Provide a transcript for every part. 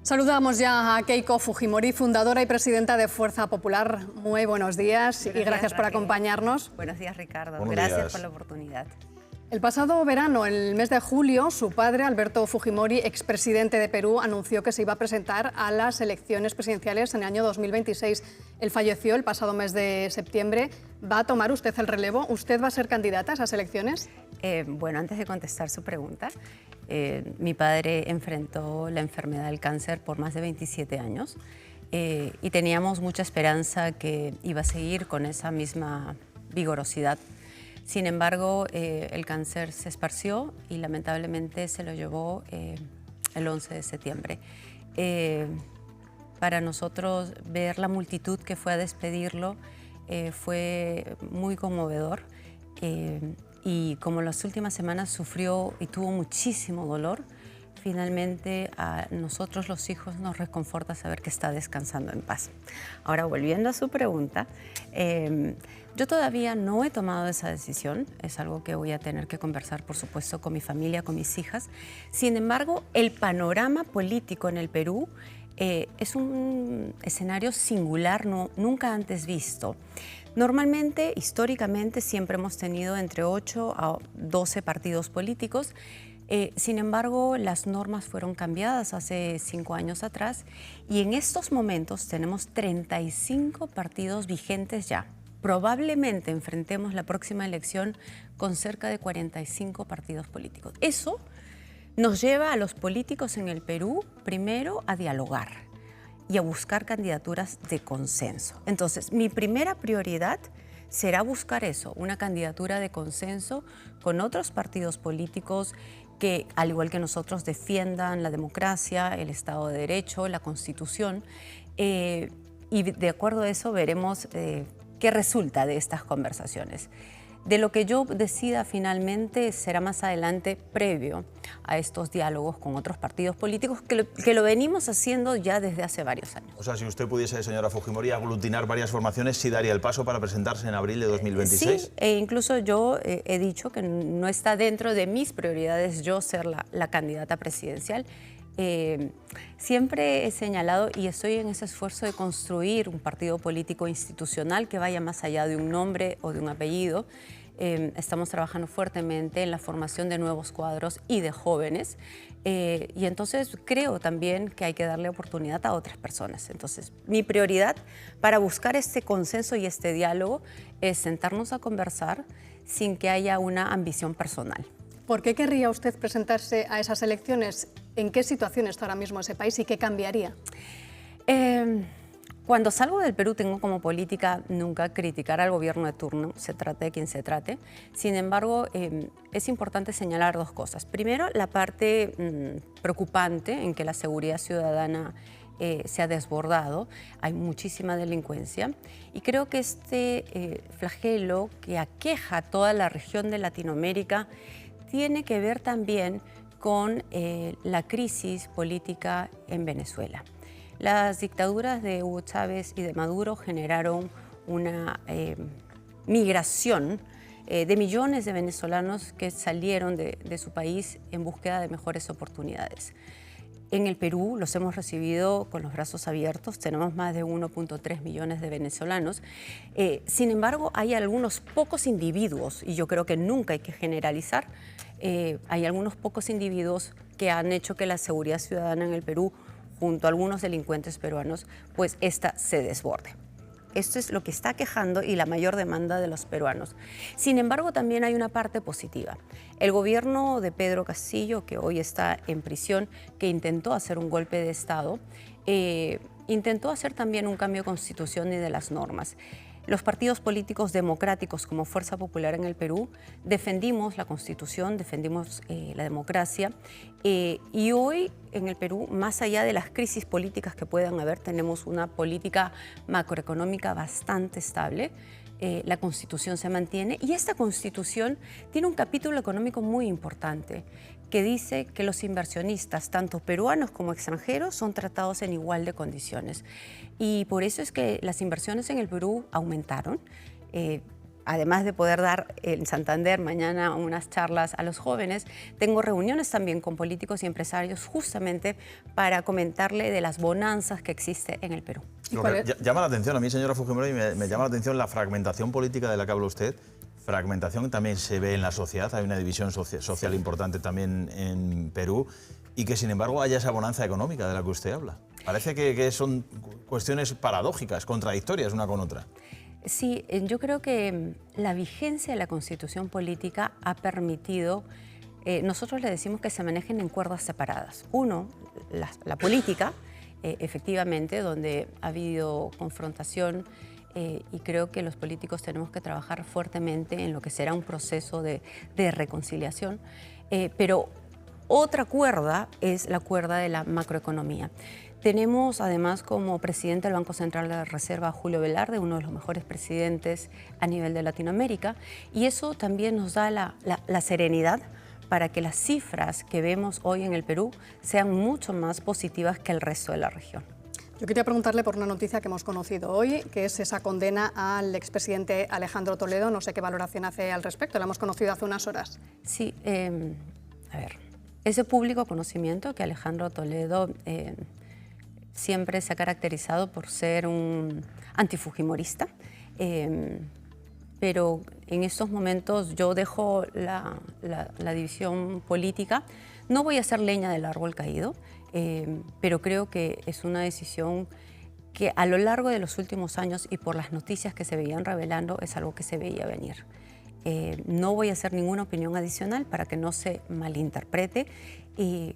Saludamos ya a Keiko Fujimori, fundadora y presidenta de Fuerza Popular. Muy buenos días y gracias por acompañarnos. Buenos días, Ricardo. Buenos Gracias días. por la oportunidad. El pasado verano, el mes de julio, su padre, Alberto Fujimori, expresidente de Perú, anunció que se iba a presentar a las elecciones presidenciales en el año 2026. Él falleció el pasado mes de septiembre. ¿Va a tomar usted el relevo? ¿Usted va a ser candidata a esas elecciones? Bueno, antes de contestar su pregunta, mi padre enfrentó la enfermedad del cáncer por más de 27 años y teníamos mucha esperanza que iba a seguir con esa misma vigorosidad. Sin embargo, el cáncer se esparció y lamentablemente se lo llevó el 11 de septiembre. Para nosotros ver la multitud que fue a despedirlo fue muy conmovedor y como las últimas semanas sufrió y tuvo muchísimo dolor, finalmente a nosotros los hijos nos reconforta saber que está descansando en paz. Ahora, volviendo a su pregunta, yo todavía no he tomado esa decisión, es algo que voy a tener que conversar, por supuesto, con mi familia, con mis hijas. Sin embargo, el panorama político en el Perú es un escenario singular, nunca antes visto. Normalmente, históricamente, siempre hemos tenido entre 8 a 12 partidos políticos. Sin embargo, las normas fueron cambiadas hace 5 años atrás y en estos momentos tenemos 35 partidos vigentes ya. Probablemente enfrentemos la próxima elección con cerca de 45 partidos políticos. Eso nos lleva a los políticos en el Perú, primero, a dialogar y a buscar candidaturas de consenso. Entonces, mi primera prioridad será buscar eso, una candidatura de consenso con otros partidos políticos que, al igual que nosotros, defiendan la democracia, el Estado de Derecho, la Constitución. Y de acuerdo a eso veremos qué resulta de estas conversaciones. De lo que yo decida finalmente será más adelante, previo a estos diálogos con otros partidos políticos que lo venimos haciendo ya desde hace varios años. O sea, si usted pudiese, señora Fujimori, aglutinar varias formaciones, ¿sí daría el paso para presentarse en abril de 2026? Sí, e incluso yo he dicho que no está dentro de mis prioridades yo ser la candidata presidencial. Siempre he señalado y estoy en ese esfuerzo de construir un partido político institucional que vaya más allá de un nombre o de un apellido. Estamos trabajando fuertemente en la formación de nuevos cuadros y de jóvenes y entonces creo también que hay que darle oportunidad a otras personas. Entonces, mi prioridad para buscar este consenso y este diálogo es sentarnos a conversar sin que haya una ambición personal. ¿Por qué querría usted presentarse a esas elecciones? ¿En qué situación está ahora mismo ese país y qué cambiaría? Cuando salgo del Perú tengo como política nunca criticar al gobierno de turno, se trate de quien se trate. Sin embargo, es importante señalar dos cosas. Primero, la parte preocupante en que la seguridad ciudadana se ha desbordado, hay muchísima delincuencia y creo que este flagelo que aqueja a toda la región de Latinoamérica tiene que ver también con la crisis política en Venezuela. Las dictaduras de Hugo Chávez y de Maduro generaron una migración de millones de venezolanos que salieron de su país en búsqueda de mejores oportunidades. En el Perú los hemos recibido con los brazos abiertos, tenemos más de 1.3 millones de venezolanos. Sin embargo, hay algunos pocos individuos, y yo creo que nunca hay que generalizar, hay algunos pocos individuos que han hecho que la seguridad ciudadana en el Perú, junto a algunos delincuentes peruanos, pues esta se desborde. Esto es lo que está quejando y la mayor demanda de los peruanos. Sin embargo, también hay una parte positiva. El gobierno de Pedro Castillo, que hoy está en prisión, que intentó hacer un golpe de Estado, intentó hacer también un cambio de constitución y de las normas. Los partidos políticos democráticos como Fuerza Popular en el Perú defendimos la Constitución, defendimos la democracia y hoy en el Perú, más allá de las crisis políticas que puedan haber, tenemos una política macroeconómica bastante estable. La Constitución se mantiene y esta Constitución tiene un capítulo económico muy importante que dice que los inversionistas, tanto peruanos como extranjeros, son tratados en igual de condiciones. Y por eso es que las inversiones en el Perú aumentaron. además de poder dar en Santander mañana unas charlas a los jóvenes, tengo reuniones también con políticos y empresarios justamente para comentarle de las bonanzas que existe en el Perú. Lo que llama la atención a mí, señora Fujimori, me llama la atención la fragmentación política de la que habla usted. Fragmentación también se ve en la sociedad, hay una división social importante también en Perú, y que sin embargo haya esa bonanza económica de la que usted habla. Parece que son cuestiones paradójicas, contradictorias una con otra. Sí, yo creo que la vigencia de la Constitución política ha permitido, nosotros le decimos que se manejen en cuerdas separadas. Uno, la política, efectivamente, donde ha habido confrontación, y creo que los políticos tenemos que trabajar fuertemente en lo que será un proceso de reconciliación, pero otra cuerda es la cuerda de la macroeconomía. Tenemos además como presidente del Banco Central de la Reserva a Julio Velarde, uno de los mejores presidentes a nivel de Latinoamérica, y eso también nos da la serenidad para que las cifras que vemos hoy en el Perú sean mucho más positivas que el resto de la región. Yo quería preguntarle por una noticia que hemos conocido hoy, que es esa condena al expresidente Alejandro Toledo. No sé qué valoración hace al respecto, la hemos conocido hace unas horas. Sí, a ver, es de público conocimiento que Alejandro Toledo siempre se ha caracterizado por ser un antifujimorista, pero en estos momentos yo dejo la división política. No voy a hacer leña del árbol caído, pero creo que es una decisión que a lo largo de los últimos años y por las noticias que se veían revelando es algo que se veía venir. No voy a hacer ninguna opinión adicional para que no se malinterprete y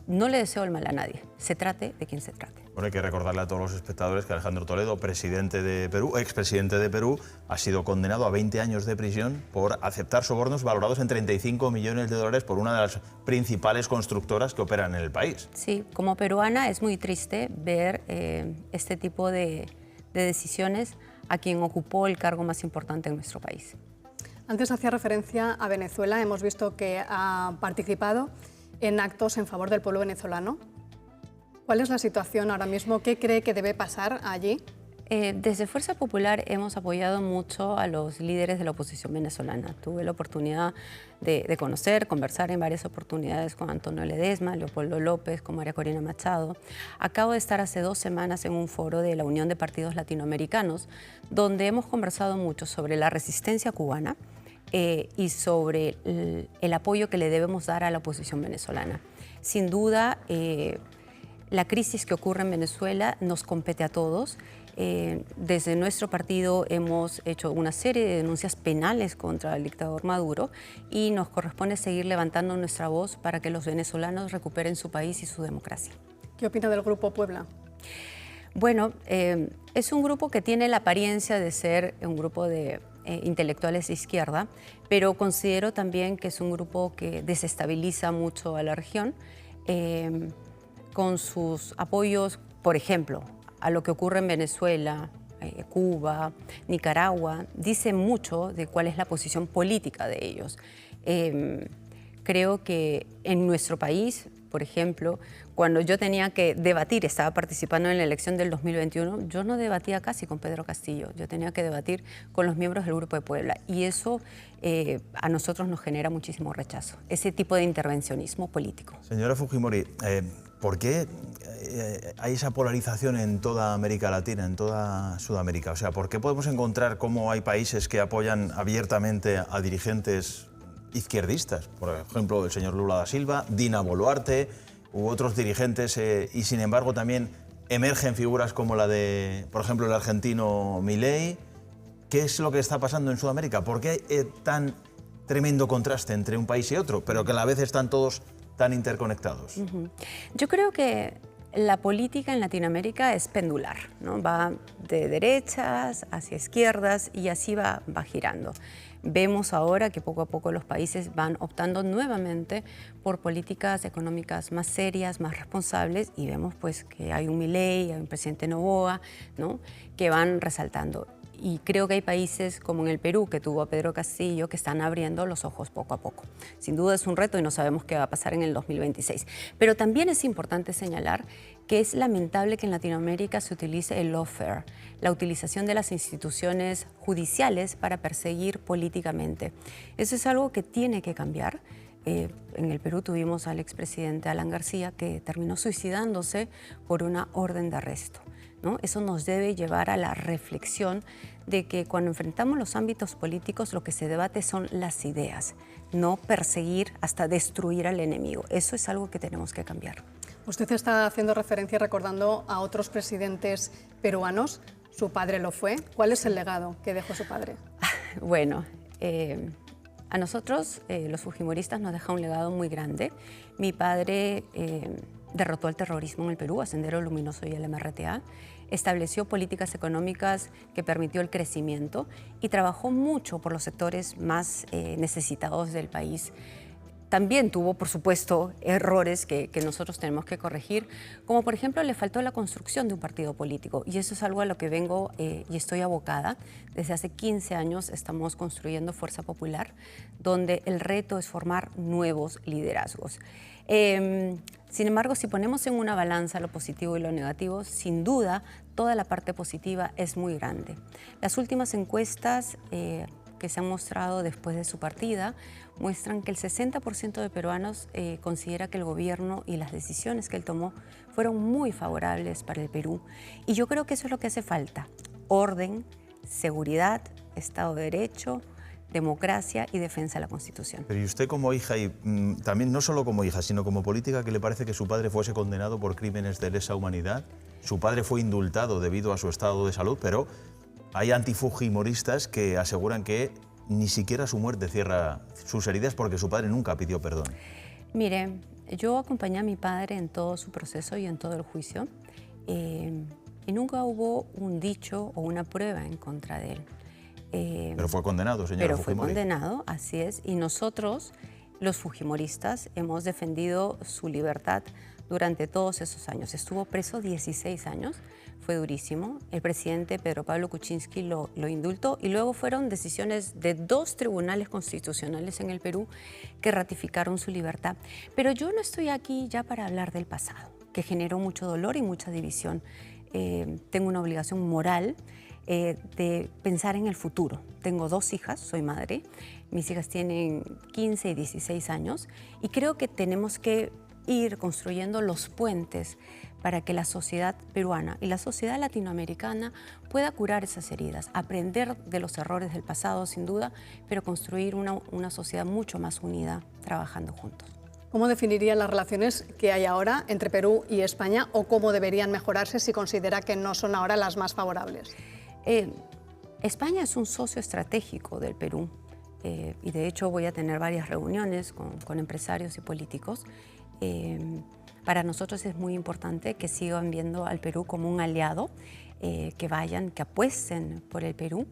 no le deseo el mal a nadie, se trate de quien se trate. Bueno, hay que recordarle a todos los espectadores que Alejandro Toledo, presidente de Perú, expresidente de Perú, ha sido condenado a 20 años de prisión por aceptar sobornos valorados en 35 millones de dólares por una de las principales constructoras que operan en el país. Sí, como peruana es muy triste ver este tipo de decisiones a quien ocupó el cargo más importante en nuestro país. Antes hacía referencia a Venezuela, hemos visto que ha participado en actos en favor del pueblo venezolano. ¿Cuál es la situación ahora mismo? ¿Qué cree que debe pasar allí? Desde Fuerza Popular hemos apoyado mucho a los líderes de la oposición venezolana. Tuve la oportunidad de conocer, conversar en varias oportunidades con Antonio Ledesma, Leopoldo López, con María Corina Machado. Acabo de estar hace 2 semanas en un foro de la Unión de Partidos Latinoamericanos, donde hemos conversado mucho sobre la resistencia cubana, y sobre el apoyo que le debemos dar a la oposición venezolana. Sin duda, la crisis que ocurre en Venezuela nos compete a todos. Desde nuestro partido hemos hecho una serie de denuncias penales contra el dictador Maduro y nos corresponde seguir levantando nuestra voz para que los venezolanos recuperen su país y su democracia. ¿Qué opina del Grupo Puebla? Bueno, es un grupo que tiene la apariencia de ser un grupo de intelectuales de izquierda, pero considero también que es un grupo que desestabiliza mucho a la región con sus apoyos, por ejemplo, a lo que ocurre en Venezuela, Cuba, Nicaragua, dice mucho de cuál es la posición política de ellos. Creo que en nuestro país, por ejemplo, cuando yo tenía que debatir, estaba participando en la elección del 2021, yo no debatía casi con Pedro Castillo, yo tenía que debatir con los miembros del Grupo de Puebla y eso a nosotros nos genera muchísimo rechazo, ese tipo de intervencionismo político. Señora Fujimori, ¿por qué hay esa polarización en toda América Latina, en toda Sudamérica? O sea, ¿por qué podemos encontrar cómo hay países que apoyan abiertamente a dirigentes izquierdistas? Por ejemplo, el señor Lula da Silva, Dina Boluarte u otros dirigentes, y sin embargo también emergen figuras como la de, por ejemplo, el argentino Milei. ¿Qué es lo que está pasando en Sudamérica? ¿Por qué hay tan tremendo contraste entre un país y otro, pero que a la vez están todos tan interconectados? Yo creo que la política en Latinoamérica es pendular, ¿no? Va de derechas hacia izquierdas y así va girando. Vemos ahora que poco a poco los países van optando nuevamente por políticas económicas más serias, más responsables, y vemos pues que hay un Milei, hay un presidente Noboa, ¿no?, que van resaltando. Y creo que hay países como en el Perú, que tuvo a Pedro Castillo, que están abriendo los ojos poco a poco. Sin duda es un reto y no sabemos qué va a pasar en el 2026. Pero también es importante señalar que es lamentable que en Latinoamérica se utilice el lawfare, la utilización de las instituciones judiciales para perseguir políticamente. Eso es algo que tiene que cambiar. En el Perú tuvimos al expresidente Alan García, que terminó suicidándose por una orden de arresto, ¿no? Eso nos debe llevar a la reflexión de que cuando enfrentamos los ámbitos políticos lo que se debate son las ideas, no perseguir hasta destruir al enemigo. Eso es algo que tenemos que cambiar. Usted está haciendo referencia, recordando a otros presidentes peruanos. Su padre lo fue. ¿Cuál es el legado que dejó su padre? Bueno, a nosotros, los fujimoristas, nos deja un legado muy grande. Mi padre derrotó el terrorismo en el Perú, a Sendero Luminoso y el MRTA, estableció políticas económicas que permitió el crecimiento y trabajó mucho por los sectores más necesitados del país. También tuvo, por supuesto, errores que nosotros tenemos que corregir, como por ejemplo le faltó la construcción de un partido político, y eso es algo a lo que vengo y estoy abocada. Desde hace 15 años estamos construyendo Fuerza Popular, donde el reto es formar nuevos liderazgos. Sin embargo, si ponemos en una balanza lo positivo y lo negativo, sin duda toda la parte positiva es muy grande. Las últimas encuestas que se han mostrado después de su partida muestran que el 60% de peruanos considera que el gobierno y las decisiones que él tomó fueron muy favorables para el Perú. Y yo creo que eso es lo que hace falta: orden, seguridad, Estado de Derecho, democracia y defensa de la Constitución. Pero y usted como hija, y también no solo como hija, sino como política, ¿qué le parece que su padre fuese condenado por crímenes de lesa humanidad? Su padre fue indultado debido a su estado de salud, pero hay antifujimoristas que aseguran que ni siquiera su muerte cierra sus heridas porque su padre nunca pidió perdón. Mire, yo acompañé a mi padre en todo su proceso y en todo el juicio, y nunca hubo un dicho o una prueba en contra de él. Pero fue condenado, señora Fujimori. Pero fue condenado, así es, y nosotros, los fujimoristas, hemos defendido su libertad durante todos esos años. Estuvo preso 16 años, fue durísimo. El presidente Pedro Pablo Kuczynski lo indultó y luego fueron decisiones de 2 tribunales constitucionales en el Perú que ratificaron su libertad. Pero yo no estoy aquí ya para hablar del pasado, que generó mucho dolor y mucha división. Tengo una obligación moral de pensar en el futuro. Tengo 2 hijas, soy madre, mis hijas tienen 15 y 16 años y creo que tenemos que ir construyendo los puentes para que la sociedad peruana y la sociedad latinoamericana pueda curar esas heridas, aprender de los errores del pasado sin duda, pero construir una sociedad mucho más unida trabajando juntos. ¿Cómo definiría las relaciones que hay ahora entre Perú y España, o cómo deberían mejorarse si considera que no son ahora las más favorables? España es un socio estratégico del Perú y de hecho voy a tener varias reuniones con empresarios y políticos. Para nosotros es muy importante que sigan viendo al Perú como un aliado, que vayan, que apuesten por el Perú.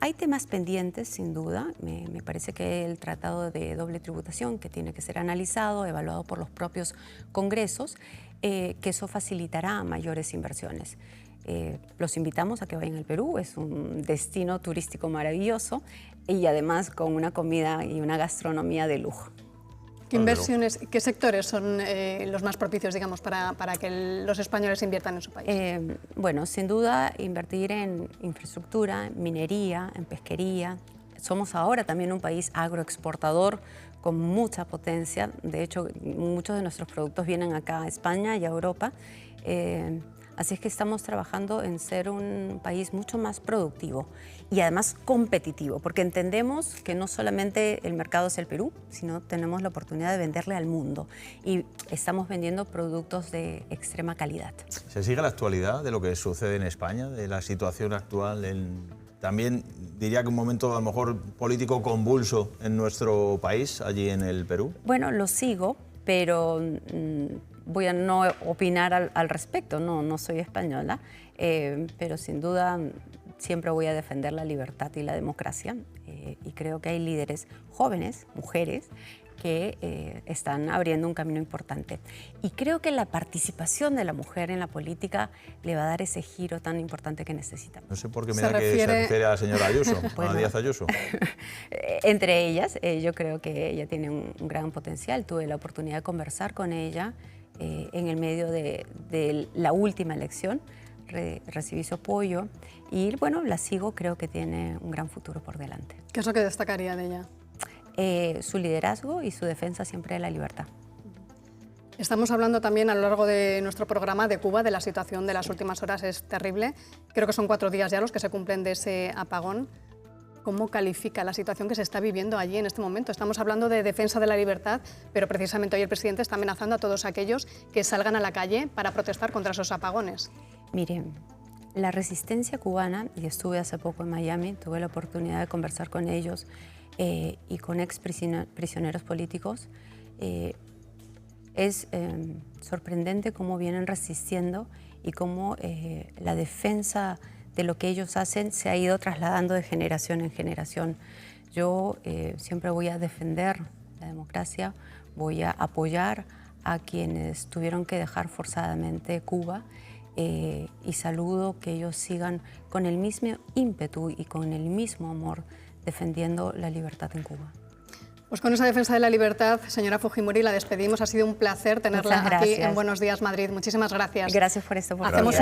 Hay temas pendientes, sin duda. Me parece que el tratado de doble tributación, que tiene que ser analizado, evaluado por los propios congresos, que eso facilitará mayores inversiones. Los invitamos a que vayan al Perú, es un destino turístico maravilloso y además con una comida y una gastronomía de lujo. ¿Qué inversiones, qué sectores son los más propicios, digamos, para que los españoles inviertan en su país? Bueno, sin duda invertir en infraestructura, en minería, en pesquería. Somos ahora también un país agroexportador con mucha potencia. De hecho, muchos de nuestros productos vienen acá a España y a Europa. Así es que estamos trabajando en ser un país mucho más productivo y además competitivo, porque entendemos que no solamente el mercado es el Perú, sino tenemos la oportunidad de venderle al mundo y estamos vendiendo productos de extrema calidad. ¿Se sigue la actualidad de lo que sucede en España, de la situación actual? También diría que un momento a lo mejor político convulso en nuestro país, allí en el Perú. Bueno, lo sigo, pero voy a no opinar al respecto, no soy española, pero sin duda siempre voy a defender la libertad y la democracia y creo que hay líderes jóvenes, mujeres, que están abriendo un camino importante. Y creo que la participación de la mujer en la política le va a dar ese giro tan importante que necesitamos. No sé por qué me da que se refiere a la señora Ayuso, Bueno, a Díaz Ayuso. Entre ellas, yo creo que ella tiene un gran potencial. Tuve la oportunidad de conversar con ella en el medio de la última elección. Recibí su apoyo y bueno, la sigo, creo que tiene un gran futuro por delante. ¿Qué es lo que destacaría de ella? Su liderazgo y su defensa siempre de la libertad. Estamos hablando también a lo largo de nuestro programa de Cuba, de la situación de las últimas horas, es terrible. Creo que son 4 días ya los que se cumplen de ese apagón. ¿Cómo califica la situación que se está viviendo allí en este momento? Estamos hablando de defensa de la libertad, pero precisamente hoy el presidente está amenazando a todos aquellos que salgan a la calle para protestar contra esos apagones. Miren, la resistencia cubana, y estuve hace poco en Miami, tuve la oportunidad de conversar con ellos y con exprisioneros políticos, es sorprendente cómo vienen resistiendo y cómo la defensa de lo que ellos hacen se ha ido trasladando de generación en generación. Yo siempre voy a defender la democracia, voy a apoyar a quienes tuvieron que dejar forzadamente Cuba y saludo que ellos sigan con el mismo ímpetu y con el mismo amor defendiendo la libertad en Cuba. Pues con esa defensa de la libertad, señora Fujimori, la despedimos. Ha sido un placer tenerla aquí en Buenos Días Madrid. Muchísimas gracias. Gracias por esta oportunidad.